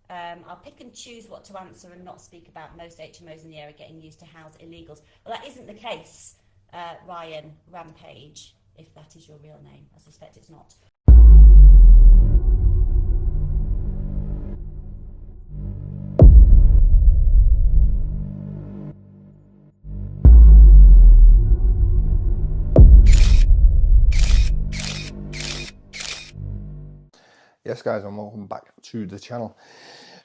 I'll pick and choose what to answer and not speak about most HMOs in the area getting used to house illegals. Well, that isn't the case, Ryan Rampage, if that is your real name. I suspect it's not. Yes guys, and welcome back to the channel.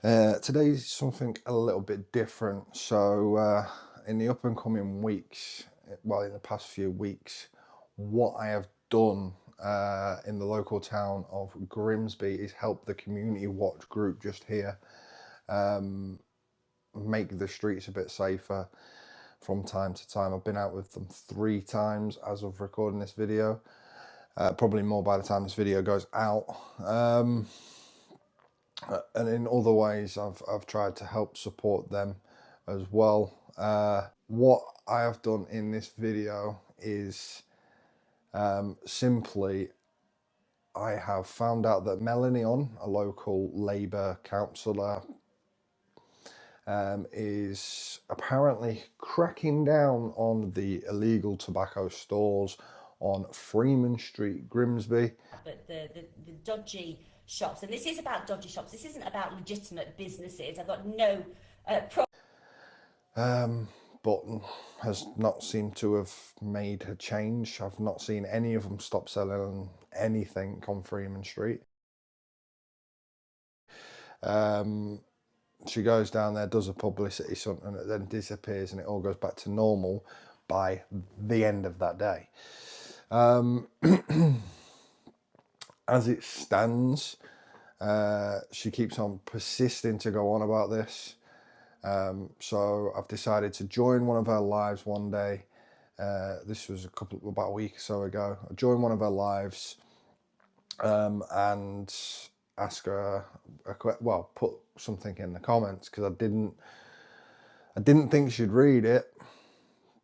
Today's something a little bit different. So in the up and coming weeks, well in the past few weeks, what I have done in the local town of Grimsby is help the community watch group just here make the streets a bit safer from time to time. I've been out with them 3 times as of recording this video. Probably more by the time this video goes out. And in other ways I've tried to help support them as well. What I have done in this video is simply I have found out that MELANIE ONN, a local Labour councillor, is apparently cracking down on the illegal tobacco stores on Freeman Street, Grimsby. But the dodgy shops, and this is about dodgy shops, this isn't about legitimate businesses. I've got no but has not seemed to have made a change. I've not seen any of them stop selling anything on Freeman Street. She goes down there, does a publicity stunt, and it then disappears, and it all goes back to normal by the end of that day. As it stands, she keeps on persisting to go on about this. So I've decided to join one of her lives one day. This was about a week or so ago. I joined one of her lives and ask her put something in the comments, because I didn't think she'd read it,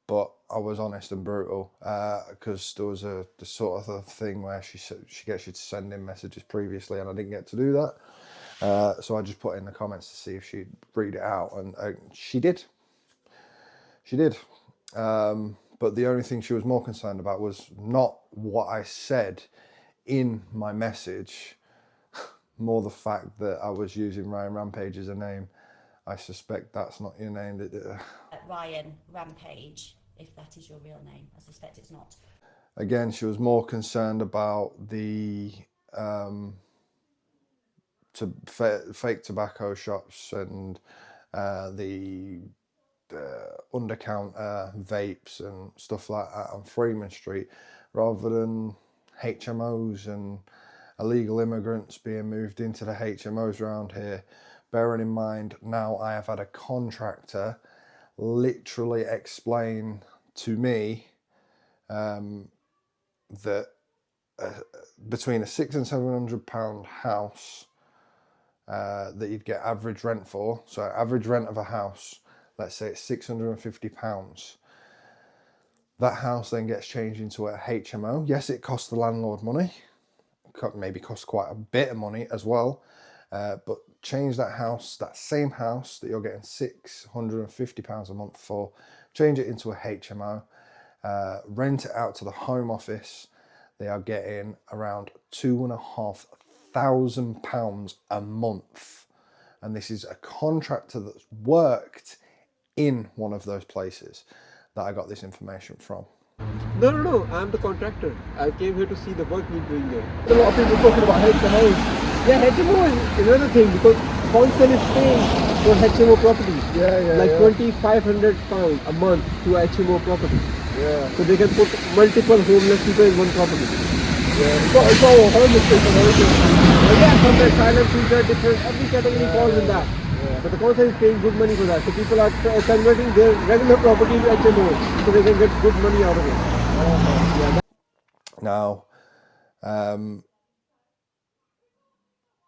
but I was honest and brutal, because there was the sort of thing where she gets you to send in messages previously, and I didn't get to do that. So I just put in the comments to see if she'd read it out, and she did. She did. But the only thing she was more concerned about was not what I said in my message, more the fact that I was using Ryan Rampage as a name. I suspect that's not your name. Ryan Rampage, if that is your real name. I suspect it's not. Again, she was more concerned about the fake tobacco shops and the undercounter vapes and stuff like that on Freeman Street, rather than HMOs and illegal immigrants being moved into the HMOs around here. Bearing in mind, now I have had a contractor literally explain to me that between a £600 and £700 house that you'd get average rent for, so average rent of a house, let's say it's £650, that house then gets changed into a HMO. Yes, it costs the landlord money, maybe costs quite a bit of money as well, but change that house, that same house that you're getting £650 a month for, change it into a HMO, rent it out to the Home Office. They are getting around £2,500 a month, and this is a contractor that's worked in one of those places that I got this information from. No, I'm the contractor. I came here to see the work we're doing there. A lot of people talking about HMOs. Yeah, HMO is another thing, because council is paying for HMO properties. Like £2,500 a month to HMO property. Yeah. So they can put multiple homeless people in one property. Yeah. It's all homeless people and everything. Yeah, some asylum seekers, different, every category falls in that. But the council is paying good money for that. So people are converting their regular property to HMO, so they can get good money out of it. Now,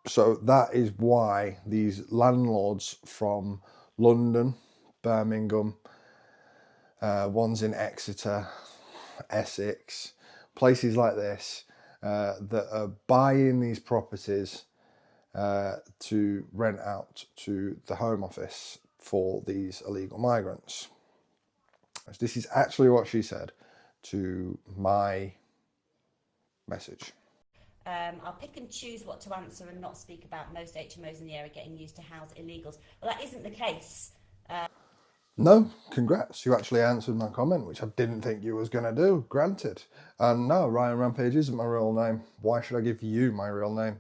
so that is why these landlords from London, Birmingham, ones in Exeter, Essex, places like this, that are buying these properties to rent out to the Home Office for these illegal migrants. This is actually what she said to my message. I'll pick and choose what to answer and not speak about most HMOs in the area getting used to house illegals. Well, that isn't the case. No, congrats. You actually answered my comment, which I didn't think you was going to do. Granted. And no, Ryan Rampage isn't my real name. Why should I give you my real name?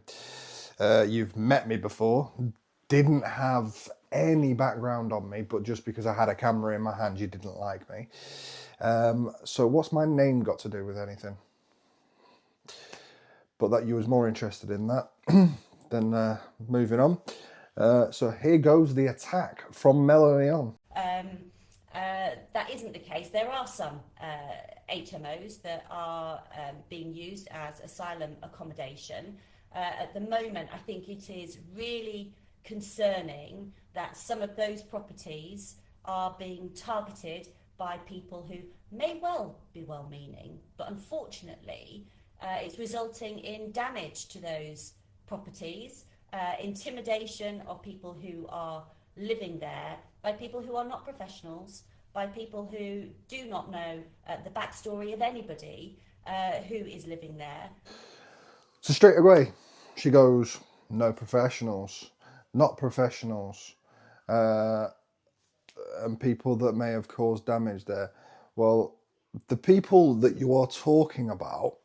You've met me before. Didn't have any background on me, but just because I had a camera in my hand, you didn't like me. So what's my name got to do with anything? But that you was more interested in that than moving on. So here goes the attack from Melanie On. That isn't the case. There are some HMOs that are being used as asylum accommodation. At the moment, I think it is really concerning that some of those properties are being targeted by people who may well be well-meaning, but unfortunately it's resulting in damage to those properties, intimidation of people who are living there by people who are not professionals, by people who do not know the backstory of anybody who is living there. So straight away, she goes, no professionals, not professionals, and people that may have caused damage there. Well, the people that you are talking about,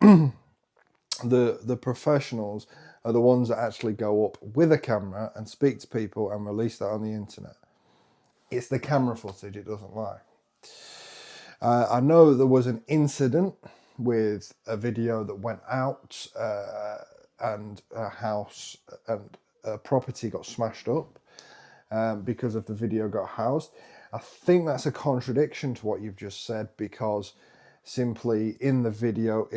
the professionals, are the ones that actually go up with a camera and speak to people and release that on the internet. It's the camera footage, it doesn't lie. I know there was an incident with a video that went out and a house and a property got smashed up because of the video got housed. I think that's a contradiction to what you've just said, because simply in the video,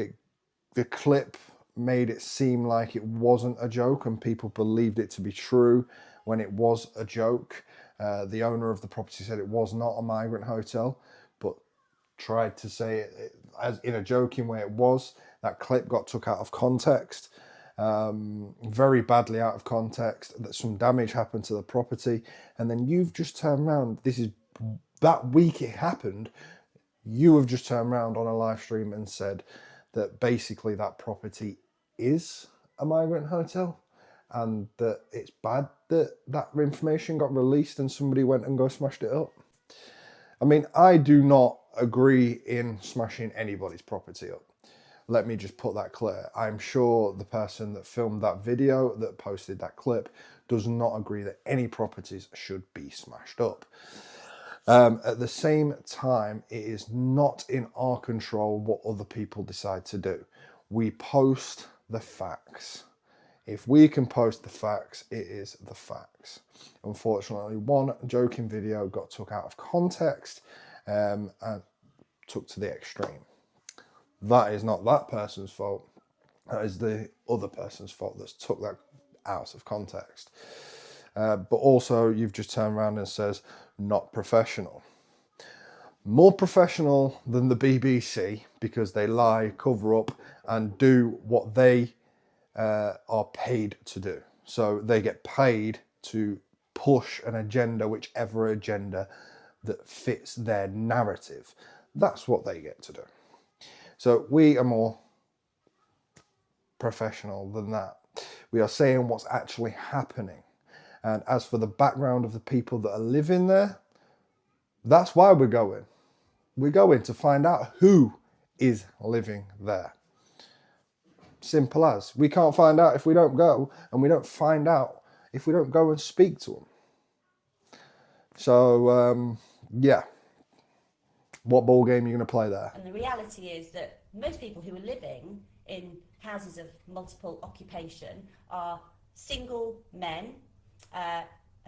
the clip made it seem like it wasn't a joke and people believed it to be true when it was a joke. The owner of the property said it was not a migrant hotel, but tried to say it as in a joking way it was. That clip got took out of context, very badly out of context, that some damage happened to the property, and then you've just turned around. This is that week it happened. You have just turned around on a live stream and said that basically that property is a migrant hotel and that it's bad that that information got released and somebody went and go smashed it up. I mean, I do not agree in smashing anybody's property up. Let me just put that clear. I'm sure the person that filmed that video, that posted that clip, does not agree that any properties should be smashed up. At the same time, it is not in our control what other people decide to do. We post the facts. If we can post the facts, it is the facts. Unfortunately, one joking video got took out of context and took to the extreme. That is not that person's fault. That is the other person's fault that's took that out of context. But also, you've just turned around and says, not professional. More professional than the BBC, because they lie, cover up, and do what they are paid to do. So they get paid to push an agenda, whichever agenda that fits their narrative. That's what they get to do. So we are more professional than that. We are saying what's actually happening. And as for the background of the people that are living there, that's why we're going. We're going to find out who is living there. Simple as. We can't find out if we don't go, and we don't find out if we don't go and speak to them. So, yeah. What ball game are you going to play there? And the reality is that most people who are living in houses of multiple occupation are single men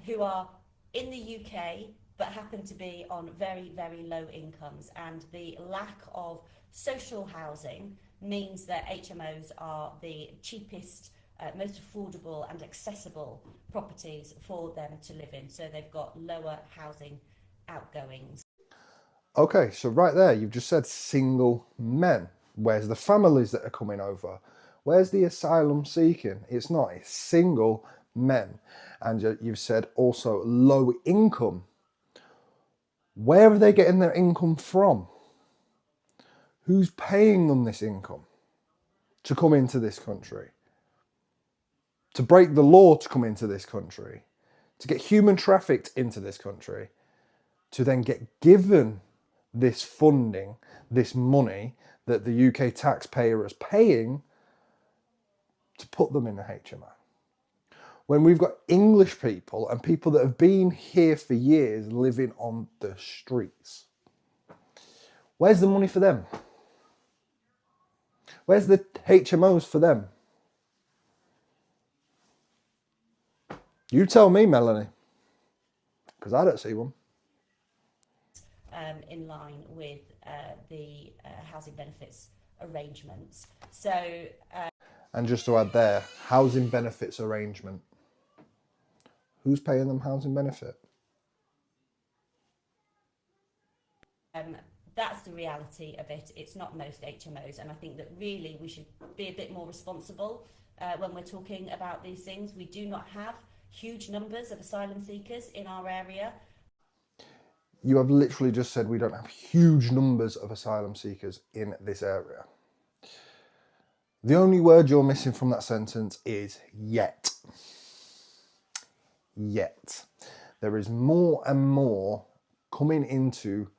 who are in the UK but happen to be on very, very low incomes. And the lack of social housing means that HMOs are the cheapest, most affordable and accessible properties for them to live in. So they've got lower housing outgoings. Okay, so right there, you've just said single men. Where's the families that are coming over? Where's the asylum seeking? It's not. It's single men. And you've said also low income. Where are they getting their income from? Who's paying them this income to come into this country? To break the law to come into this country? To get human trafficked into this country? To then get given this funding, this money that the UK taxpayer is paying to put them in a HMO? When we've got English people and people that have been here for years living on the streets. Where's the money for them? Where's the HMOs for them? You tell me, Melanie, because I don't see one. In line with the housing benefits arrangements. So, and just to add there, housing benefits arrangement. Who's paying them housing benefit? that's the reality of it. It's not most HMOs, and I think that really we should be a bit more responsible when we're talking about these things. We do not have huge numbers of asylum seekers in our area. You have literally just said we don't have huge numbers of asylum seekers in this area. The only word you're missing from that sentence is yet. Yet. There is more and more coming into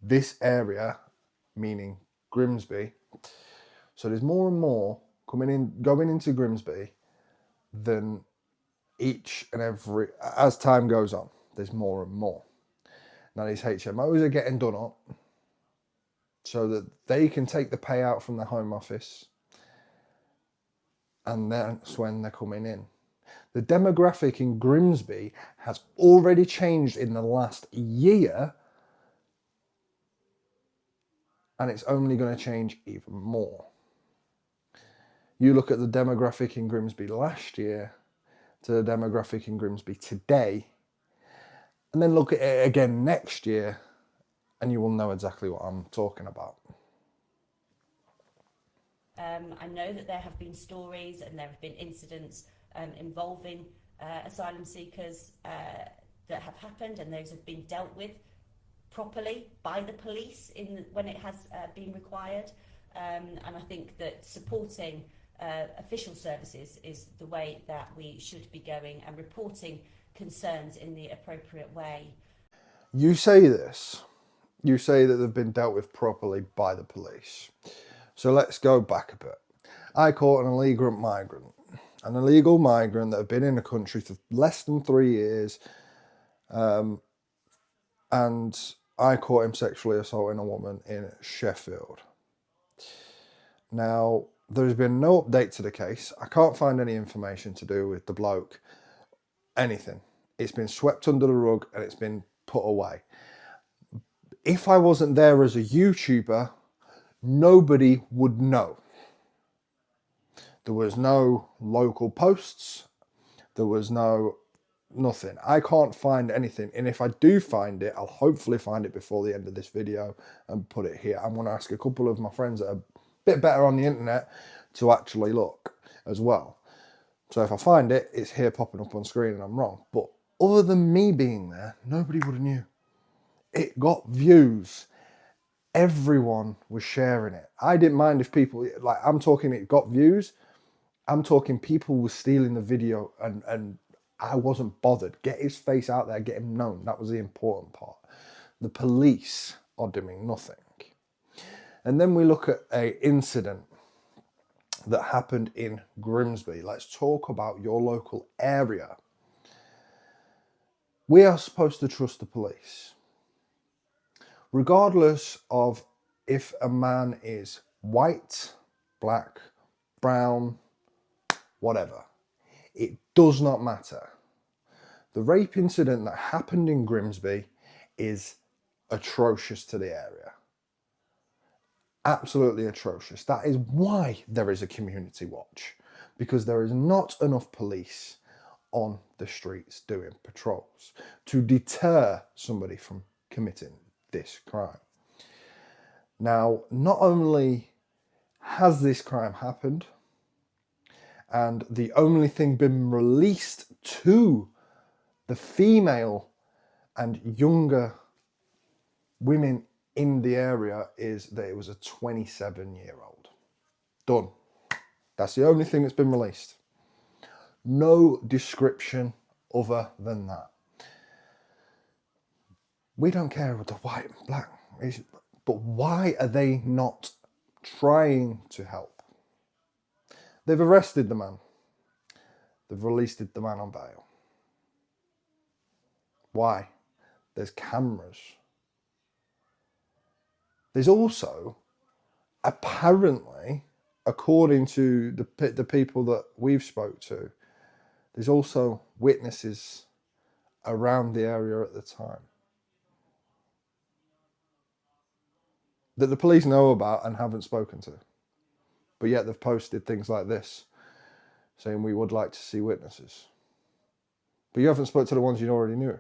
this area, meaning Grimsby. So there's more and more going into Grimsby than each and every, as time goes on, there's more and more. Now these HMOs are getting done up so that they can take the payout from the Home Office, and that's when they're coming in. The demographic in Grimsby has already changed in the last year, and it's only going to change even more. You look at the demographic in Grimsby last year to the demographic in Grimsby today, and then look at it again next year, and you will know exactly what I'm talking about. I know that there have been stories and there have been incidents involving asylum seekers that have happened, and those have been dealt with properly by the police when it has been required. And I think that supporting official services is the way that we should be going, and reporting concerns in the appropriate way. You say this. You say that they've been dealt with properly by the police. So let's go back a bit. I caught an illegal migrant that had been in the country for less than 3 years, and I caught him sexually assaulting a woman in Sheffield. Now, there's been no update to the case. I can't find any information to do with the bloke, anything. It's been swept under the rug and it's been put away. If I wasn't there as a YouTuber, nobody would know. There was no local posts. There was nothing. I can't find anything. And if I do find it, I'll hopefully find it before the end of this video and put it here. I'm going to ask a couple of my friends that are a bit better on the internet to actually look as well. So if I find it, it's here popping up on screen and I'm wrong. But other than me being there, nobody would have knew. It got views. Everyone was sharing it. I didn't mind if people, like, I'm talking it got views. I'm talking people were stealing the video and I wasn't bothered. Get his face out there, get him known. That was the important part. The police are doing nothing. And then we look at an incident that happened in Grimsby. Let's talk about your local area. We are supposed to trust the police. Regardless of if a man is white, black, brown, whatever. It does not matter. The rape incident that happened in Grimsby is atrocious to the area. Absolutely atrocious. That is why there is a community watch, because there is not enough police on the streets doing patrols to deter somebody from committing this crime. Now, not only has this crime happened, and the only thing been released to the female and younger women in the area is that it was a 27-year-old. Done. That's the only thing that's been released. No description other than that. We don't care what the white and black is, but why are they not trying to help? They've arrested the man. They've released the man on bail. Why? There's cameras. There's also, apparently, according to the people that we've spoke to, there's also witnesses around the area at the time that the police know about and haven't spoken to. But yet they've posted things like this, saying we would like to see witnesses. But you haven't spoken to the ones you already knew.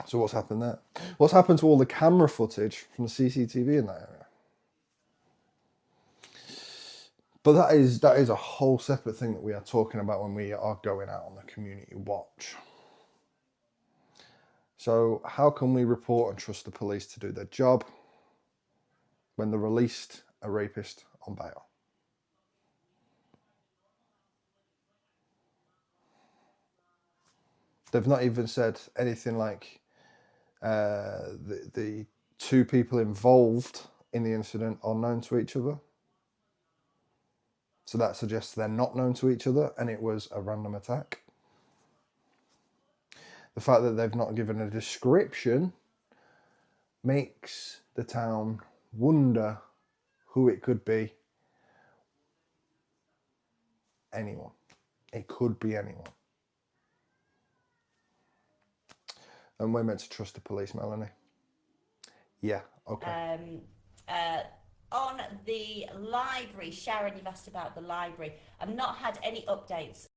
So what's happened there? What's happened to all the camera footage from the CCTV in that area? But that is a whole separate thing that we are talking about when we are going out on the community watch. So how can we report and trust the police to do their job when they released a rapist on bail? They've not even said anything like the two people involved in the incident are known to each other. So that suggests they're not known to each other and it was a random attack. The fact that they've not given a description makes the town wonder who it could be. Anyone. It could be anyone. And we're meant to trust the police, Melanie. Yeah, okay. On the library, Sharon, you've asked about the library. I've not had any updates